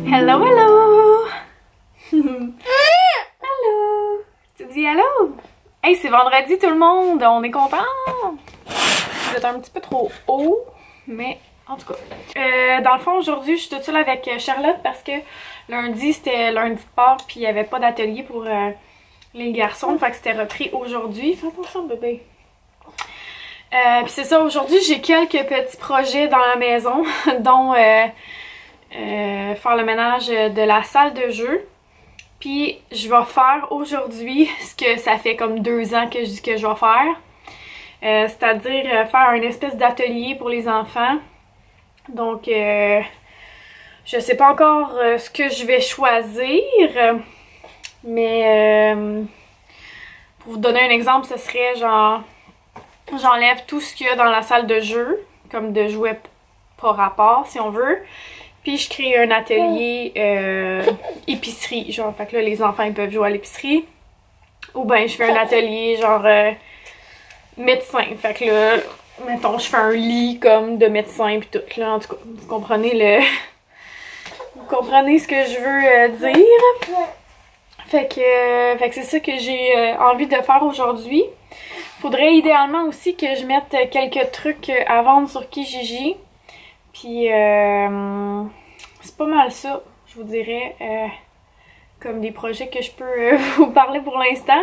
Hello, hello! Allô! Tu dis allô? Hey, c'est vendredi tout le monde! On est content! Vous êtes un petit peu trop haut, mais en tout cas. Dans le fond, aujourd'hui, je suis toute seule avec Charlotte parce que lundi, c'était lundi de Pâques, puis il n'y avait pas d'atelier pour les garçons, fait que c'était repris aujourd'hui. Fais attention, bébé! Puis c'est ça, aujourd'hui, j'ai quelques petits projets dans la maison, dont faire le ménage de la salle de jeu. Puis je vais faire aujourd'hui ce que ça fait comme 2 ans que je dis que je vais faire. C'est-à-dire faire une espèce d'atelier pour les enfants. Donc, je sais pas encore ce que je vais choisir. Mais pour vous donner un exemple, ce serait genre... J'enlève tout ce qu'il y a dans la salle de jeu, comme de jouets pas rapport si on veut. Puis je crée un atelier épicerie, genre, fait que là les enfants ils peuvent jouer à l'épicerie. Ou ben je fais un atelier genre médecin, fait que là, mettons je fais un lit comme de médecin pis tout là, en tout cas, vous comprenez le... Vous comprenez ce que je veux dire. Fait que c'est ça que j'ai envie de faire aujourd'hui. Faudrait idéalement aussi que je mette quelques trucs à vendre sur Kijiji. Puis c'est pas mal ça, je vous dirais, comme des projets que je peux vous parler pour l'instant,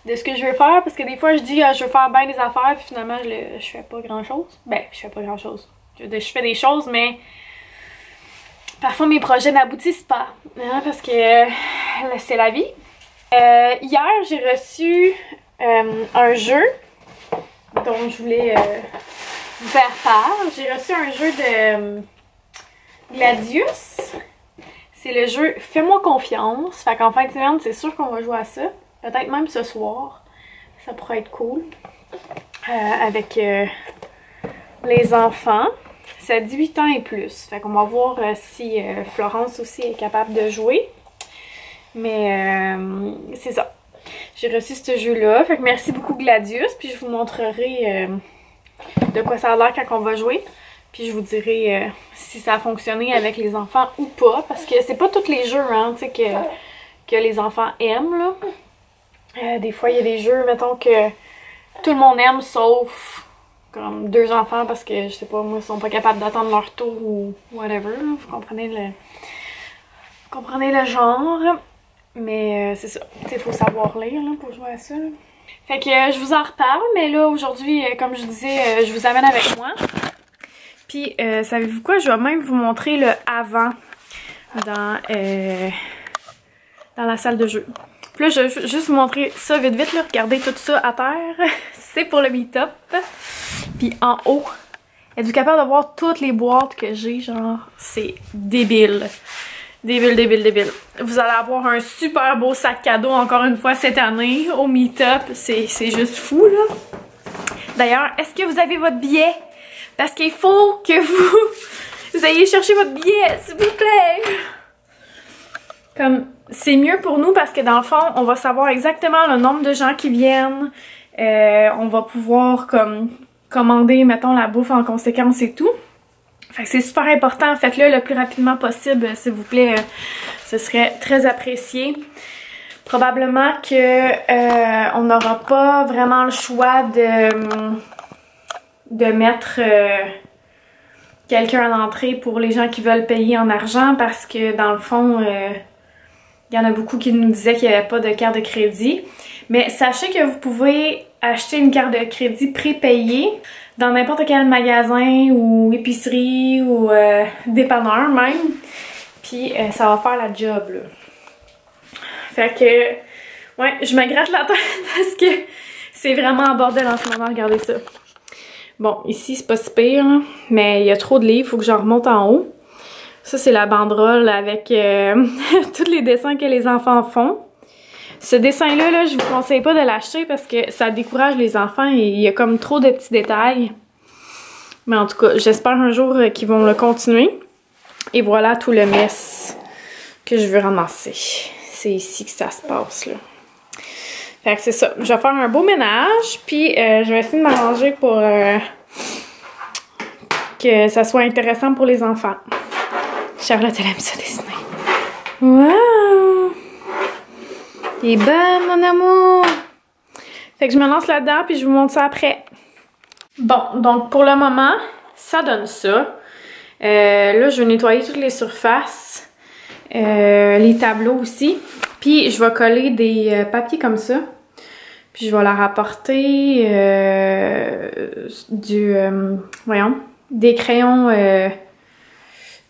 de ce que je veux faire. Parce que des fois je dis je veux faire bien des affaires, puis finalement je fais pas grand chose. Ben, je fais pas grand chose. Je fais des choses, mais parfois mes projets n'aboutissent pas, hein, parce que c'est la vie. Hier, j'ai reçu un jeu dont je voulais vous faire part. J'ai reçu un jeu de Gladius. C'est le jeu Fais-moi confiance. Fait qu'en fin de semaine, c'est sûr qu'on va jouer à ça. Peut-être même ce soir. Ça pourrait être cool. Avec les enfants. C'est à 18 ans et plus. Fait qu'on va voir si Florence aussi est capable de jouer. Mais c'est ça. J'ai reçu ce jeu-là. Fait que merci beaucoup Gladius. Puis je vous montrerai de quoi ça a l'air quand on va jouer. Puis je vous dirai si ça a fonctionné avec les enfants ou pas. Parce que c'est pas tous les jeux hein, que les enfants aiment. Là. Des fois, il y a des jeux, mettons, que tout le monde aime sauf comme 2 enfants parce que, je sais pas, moi, ils sont pas capables d'attendre leur tour ou whatever. Là. Vous comprenez le genre. Mais c'est ça. Il faut savoir lire là, pour jouer à ça. Là. Fait que je vous en reparle, mais là aujourd'hui, comme je disais, je vous amène avec moi. Puis, savez-vous quoi? Je vais même vous montrer le avant dans la salle de jeu. Puis là, je vais juste vous montrer ça vite vite, là. Regardez tout ça à terre. C'est pour le meet-up. Puis en haut, êtes-vous capable de voir toutes les boîtes que j'ai? Genre, c'est débile. Débile. Vous allez avoir un super beau sac cadeau encore une fois cette année au meet-up. C'est juste fou, là. D'ailleurs, est-ce que vous avez votre billet? Parce qu'il faut que vous ayez cherché votre billet, s'il vous plaît. Comme, c'est mieux pour nous parce que dans le fond, on va savoir exactement le nombre de gens qui viennent. On va pouvoir comme commander, mettons, la bouffe en conséquence et tout. Fait que c'est super important. Faites-le le plus rapidement possible, s'il vous plaît. Ce serait très apprécié. Probablement que on n'aura pas vraiment le choix de mettre quelqu'un à l'entrée pour les gens qui veulent payer en argent parce que dans le fond, il y en a beaucoup qui nous disaient qu'il n'y avait pas de carte de crédit. Mais sachez que vous pouvez acheter une carte de crédit prépayée dans n'importe quel magasin ou épicerie ou dépanneur même. Puis ça va faire la job là. Fait que, ouais, je me gratte la tête parce que c'est vraiment en bordel en ce moment, regardez ça. Bon, ici c'est pas si pire, là, mais il y a trop de livres, faut que j'en remonte en haut. Ça c'est la banderole avec tous les dessins que les enfants font. Ce dessin-là, là, je vous conseille pas de l'acheter parce que ça décourage les enfants et il y a comme trop de petits détails. Mais en tout cas, j'espère un jour qu'ils vont le continuer. Et voilà tout le mess que je veux ramasser. C'est ici que ça se passe, là. Fait que c'est ça. Je vais faire un beau ménage, puis je vais essayer de m'arranger pour que ça soit intéressant pour les enfants. Charlotte, elle aime ça dessiner. Wow! Il est bon, mon amour! Fait que je me lance là-dedans, puis je vous montre ça après. Bon, donc pour le moment, ça donne ça. Là, je vais nettoyer toutes les surfaces. Les tableaux aussi. Puis je vais coller des papiers comme ça. Puis je vais leur apporter des crayons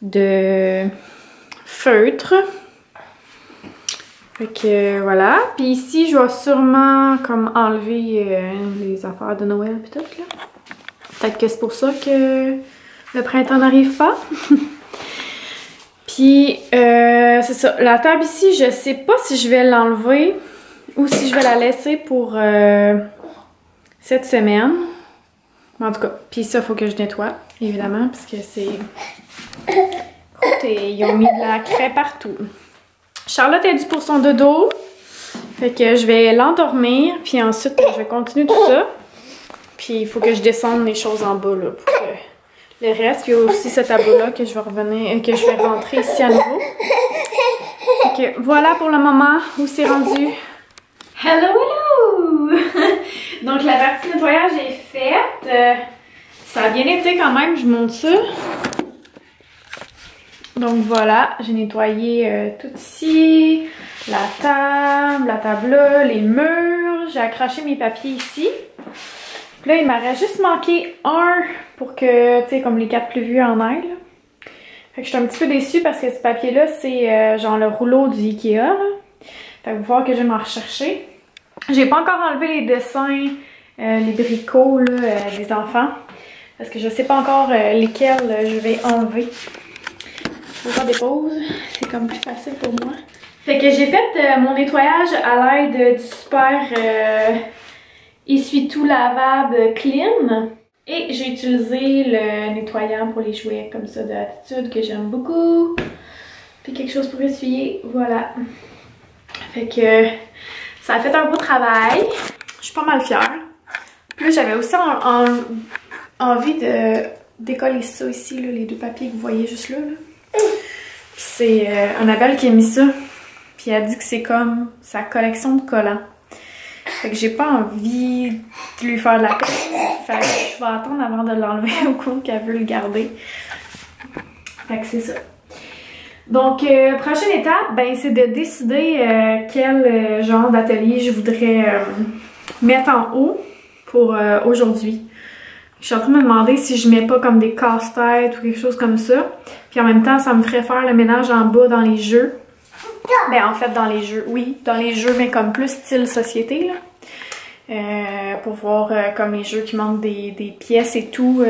de feutre. Fait que voilà. Puis ici, je vais sûrement comme enlever les affaires de Noël pis tout là. Peut-être que c'est pour ça que le printemps n'arrive pas. Puis c'est ça. La table ici, je sais pas si je vais l'enlever ou si je vais la laisser pour cette semaine. Mais en tout cas, puis ça, faut que je nettoie, évidemment, parce que c'est... Écoutez, ils ont mis de la craie partout. Charlotte est due pour son dodo. Fait que je vais l'endormir, puis ensuite, je vais continuer tout ça. Puis il faut que je descende les choses en bas, là, pour que le reste. Il y a aussi ce tableau-là que je vais rentrer ici à nouveau. Fait que voilà pour le moment où c'est rendu. Hello, hello! Donc la partie nettoyage est faite. Ça a bien été quand même, je montre ça. Donc voilà, j'ai nettoyé tout ici, la table là, les murs. J'ai accroché mes papiers ici. Puis là, il m'aurait juste manqué un pour que, tu sais, comme les 4 plus vieux en aille. Fait que je suis un petit peu déçue parce que ce papier-là, c'est genre le rouleau du Ikea. Là. Fait que vous voir que je vais m'en rechercher. J'ai pas encore enlevé les dessins, les bricots là, des enfants. Parce que je sais pas encore lesquels je vais enlever. Je vais faire des pauses. C'est comme plus facile pour moi. Fait que j'ai fait mon nettoyage à l'aide du super essuie-tout lavable Clean. Et j'ai utilisé le nettoyant pour les jouets comme ça de Attitude que j'aime beaucoup. Puis quelque chose pour essuyer. Voilà. Fait que ça a fait un beau travail. Je suis pas mal fière. Puis là, j'avais aussi envie de décoller ça ici, là, les deux papiers que vous voyez juste là. C'est Annabelle qui a mis ça. Puis elle dit que c'est comme sa collection de collants. Fait que j'ai pas envie de lui faire de la peine. Fait que je vais attendre avant de l'enlever au cas où qu'elle veut le garder. Fait que c'est ça. Donc, prochaine étape, ben, c'est de décider quel genre d'atelier je voudrais mettre en haut pour aujourd'hui. Je suis en train de me demander si je mets pas comme des casse-têtes ou quelque chose comme ça. Puis en même temps, ça me ferait faire le ménage en bas dans les jeux. Ben en fait, dans les jeux, oui, dans les jeux, mais comme plus style société, là. Pour voir comme les jeux qui manquent des pièces et tout,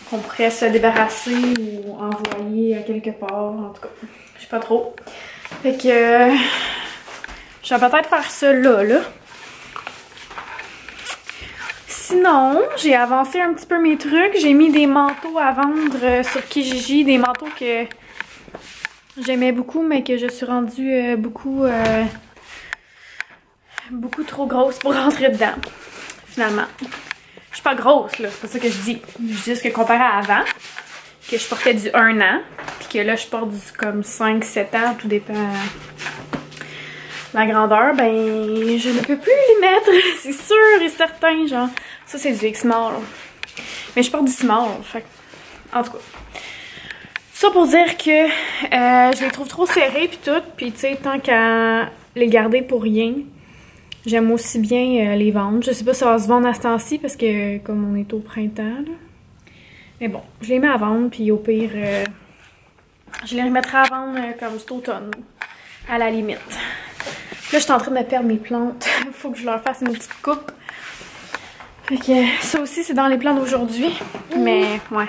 qu'on pourrait se débarrasser ou envoyer à quelque part, en tout cas, je sais pas trop. Fait que, je vais peut-être faire ça là. Sinon, j'ai avancé un petit peu mes trucs. J'ai mis des manteaux à vendre sur Kijiji, des manteaux que j'aimais beaucoup, mais que je suis rendue beaucoup trop grosse pour rentrer dedans, finalement. Je suis pas grosse, là, c'est pas ça que je dis. Je dis juste que comparé à avant, que je portais du 1 an, puis que là, je porte du comme 5-7 ans, tout dépend de la grandeur, ben, je ne peux plus les mettre, c'est sûr et certain, genre. Ça, c'est du X-Small. Mais je porte du small, fait en tout cas. Ça pour dire que je les trouve trop serrés puis tout, puis tu sais, tant qu'à les garder pour rien, j'aime aussi bien les vendre. Je sais pas si ça va se vendre à ce temps-ci parce que comme on est au printemps, là. Mais bon, je les mets à vendre, puis au pire, je les remettrai à vendre comme cet automne, à la limite. Là, je suis en train de perdre mes plantes. Faut que je leur fasse une petite coupe. Fait que ça aussi, c'est dans les plans d'aujourd'hui. Mais, ouais.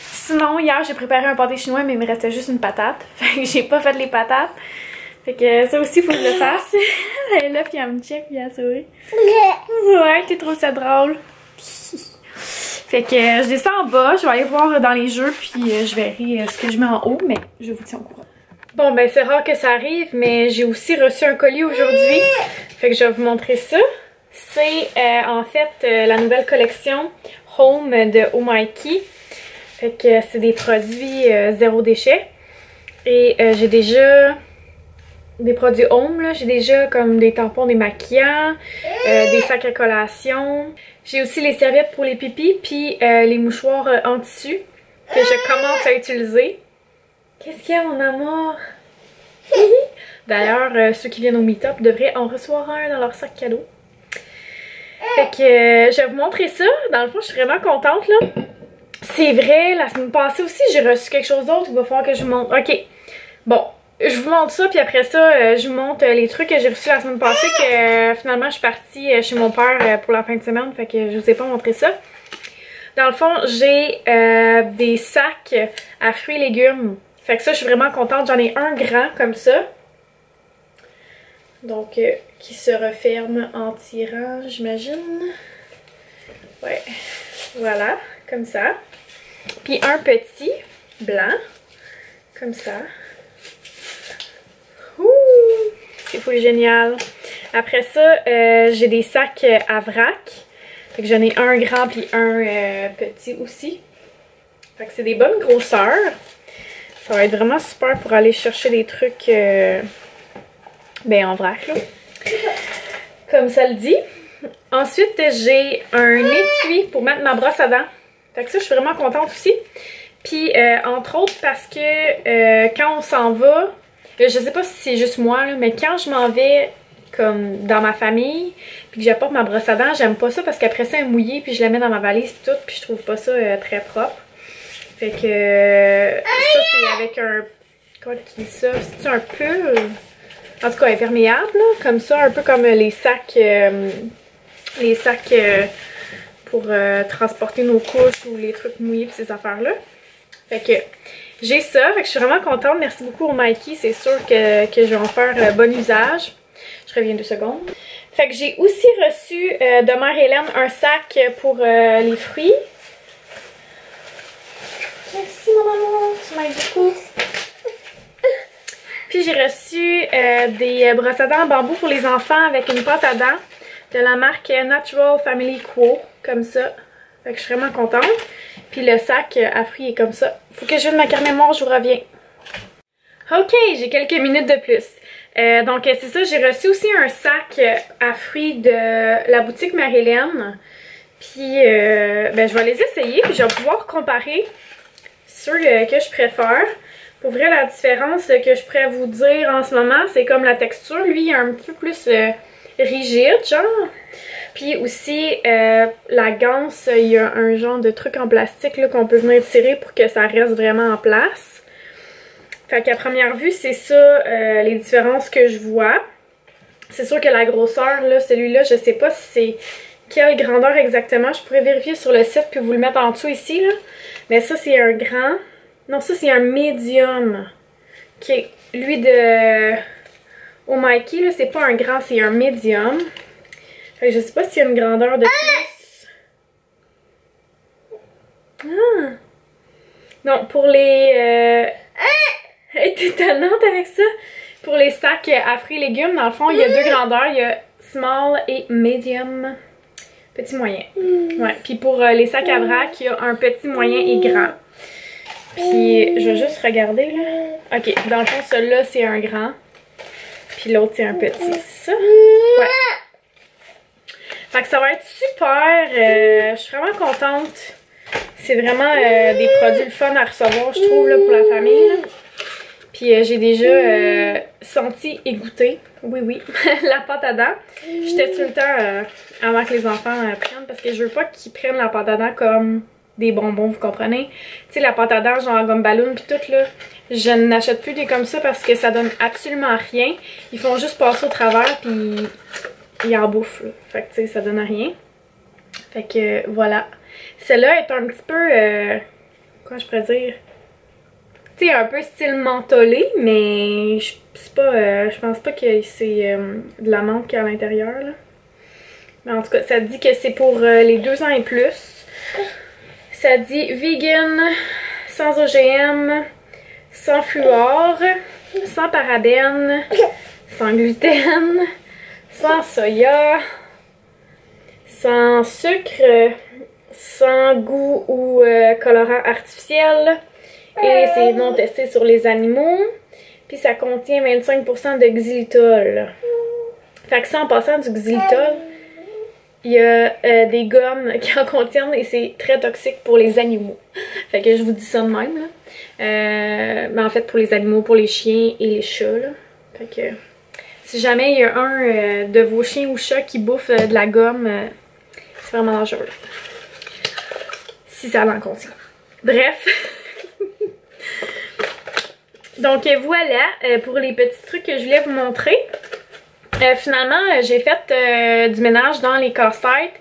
Sinon, hier, j'ai préparé un pâté chinois, mais il me restait juste une patate. Fait que j'ai pas fait les patates. Fait que ça aussi, il faut que je le fasse. Elle est là, puis elle me check, puis elle sourit. Ouais, tu trouves ça drôle. Fait que je descends en bas, je vais aller voir dans les jeux, puis je verrai ce que je mets en haut, mais je vous tiens au courant. Bon, ben c'est rare que ça arrive, mais j'ai aussi reçu un colis aujourd'hui. Fait que je vais vous montrer ça. C'est en fait la nouvelle collection Home de Omaiki. Fait que c'est des produits zéro déchet. Et j'ai déjà des produits home, là. J'ai déjà comme des tampons démaquillants, des sacs à collation. J'ai aussi les serviettes pour les pipis, puis les mouchoirs en tissu que je commence à utiliser. Qu'est-ce qu'il y a, mon amour? D'ailleurs, ceux qui viennent au meet-up devraient en recevoir un dans leur sac cadeau. Fait que je vais vous montrer ça. Dans le fond, je suis vraiment contente, là. C'est vrai, la semaine passée aussi, j'ai reçu quelque chose d'autre. Il va falloir que je vous montre. Ok, bon. Je vous montre ça, puis après ça, je vous montre les trucs que j'ai reçus la semaine passée, que finalement, je suis partie chez mon père pour la fin de semaine, fait que je vous ai pas montré ça. Dans le fond, j'ai des sacs à fruits et légumes. Fait que ça, je suis vraiment contente. J'en ai un grand, comme ça. Donc, qui se referme en tirant, j'imagine. Ouais, voilà, comme ça. Puis un petit, blanc, comme ça. Ouh, c'est fou génial. Après ça, j'ai des sacs à vrac. Fait que j'en ai un grand puis un petit aussi. Fait que c'est des bonnes grosseurs. Ça va être vraiment super pour aller chercher des trucs ben en vrac là. Comme ça le dit. Ensuite, j'ai un étui pour mettre ma brosse à dents. Fait que ça, je suis vraiment contente aussi. Puis, entre autres, parce que quand on s'en va, je sais pas si c'est juste moi, là, mais quand je m'en vais comme dans ma famille, puis que j'apporte ma brosse à dents, j'aime pas ça parce qu'après ça, elle est mouillée, puis je la mets dans ma valise puis tout, puis je trouve pas ça très propre. Fait que ça, c'est avec un... Comment tu dis ça? C'est un pull? En tout cas, imperméable, là, comme ça, un peu comme les sacs pour transporter nos couches ou les trucs mouillés pis ces affaires-là. Fait que j'ai ça, fait que je suis vraiment contente. Merci beaucoup au Mikey, c'est sûr que je vais en faire bon usage. Je reviens 2 secondes. Fait que j'ai aussi reçu de Mère Hélène un sac pour les fruits. Merci mon amour, tu m'aides beaucoup. Puis j'ai reçu des brosses à dents en bambou pour les enfants avec une pâte à dents de la marque Natural Family Quo, comme ça. Fait que je suis vraiment contente. Puis le sac à fruits est comme ça. Faut que je vide ma carte mémoire, je vous reviens. Ok, j'ai quelques minutes de plus. Donc c'est ça, j'ai reçu aussi un sac à fruits de la boutique Marie-Hélène. Puis ben, je vais les essayer, puis je vais pouvoir comparer ceux que je préfère. Pour vrai, la différence que je pourrais vous dire en ce moment, c'est comme la texture. Lui, il est un petit peu plus rigide, genre. Puis aussi, la ganse, il y a un genre de truc en plastique là qu'on peut venir tirer pour que ça reste vraiment en place. Fait qu'à première vue, c'est ça les différences que je vois. C'est sûr que la grosseur, là, celui-là, je sais pas si c'est quelle grandeur exactement. Je pourrais vérifier sur le site puis vous le mettre en dessous ici, là. Mais ça, c'est un grand. Non, ça, c'est un médium. Ok, lui de... Au Mikey, là, c'est pas un grand, c'est un médium. Fait que je sais pas s'il y a une grandeur de plus. Ah! Non, pour les... Hey, t'es étonnante avec ça! Pour les sacs à fruits et légumes, dans le fond, il y a 2 grandeurs. Il y a small et medium. Petit moyen. Ouais. Puis pour les sacs à vrac, il y a un petit, moyen et grand. Puis je vais juste regarder là. Ok, dans le fond, celui-là, c'est un grand. Puis l'autre, c'est un petit. C'est ça? Ouais. Fait que ça va être super. Je suis vraiment contente. C'est vraiment des produits le fun à recevoir, je trouve, là, pour la famille. Là. Puis j'ai déjà senti et goûté, oui, la pâte à dents. J'étais tout le temps avant que les enfants prennent parce que je veux pas qu'ils prennent la pâte à dents comme des bonbons, vous comprenez? Tu sais, la pâte à dents genre gomme ballon puis tout là, je n'achète plus des comme ça parce que ça donne absolument rien. Ils font juste passer au travers puis ils en bouffent là. Fait que tu sais, ça donne rien. Fait que voilà. Celle-là est un petit peu, comment je pourrais dire? Tu sais, un peu style mentholé, mais c'est pas, je pense pas que c'est de la menthe qu'il y a à l'intérieur là. Mais en tout cas, ça dit que c'est pour les 2 ans et plus. Ça dit vegan, sans OGM, sans fluor, sans parabènes, sans gluten, sans soya, sans sucre, sans goût ou colorant artificiel. Et c'est non testé sur les animaux. Puis ça contient 25% de xylitol. Fait que ça, en passant du xylitol, il y a des gommes qui en contiennent et c'est très toxique pour les animaux. Fait que je vous dis ça de même, là. Mais en fait, pour les animaux, pour les chiens et les chats, là. Fait que si jamais il y a un de vos chiens ou chats qui bouffe de la gomme, c'est vraiment dangereux. Si ça en contient. Bref. Donc voilà pour les petits trucs que je voulais vous montrer. Finalement, j'ai fait du ménage dans les casse-têtes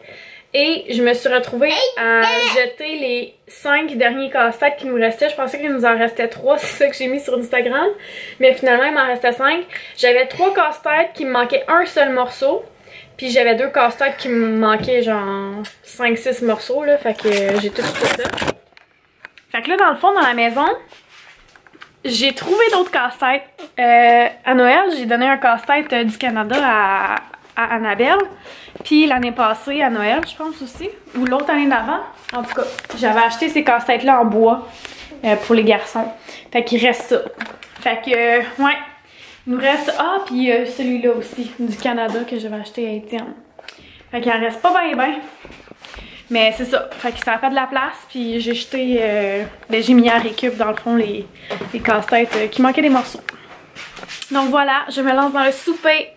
et je me suis retrouvée à jeter les 5 derniers casse-têtes qui nous restaient. Je pensais qu'il nous en restait 3, c'est ça que j'ai mis sur Instagram. Mais finalement, il m'en restait 5. J'avais 3 casse-têtes qui me manquaient un seul morceau. Puis j'avais 2 casse-têtes qui me manquaient genre 5-6 morceaux là. Fait que j'ai tout fait ça. Fait que là, dans le fond, dans la maison, j'ai trouvé d'autres casse-têtes. À Noël, j'ai donné un casse-tête du Canada à Annabelle. Puis l'année passée, à Noël, je pense aussi. Ou l'autre année d'avant. En tout cas, j'avais acheté ces casse-têtes-là en bois pour les garçons. Fait qu'il reste ça. Fait que, ouais. Il nous reste... Ah, puis celui-là aussi, du Canada, que j'avais acheté à Étienne. Fait qu'il en reste pas bien. Mais c'est ça, fait que ça a fait de la place, puis j'ai jeté, ben j'ai mis à récup dans le fond les casse-têtes qui manquaient des morceaux. Donc voilà, je me lance dans le souper.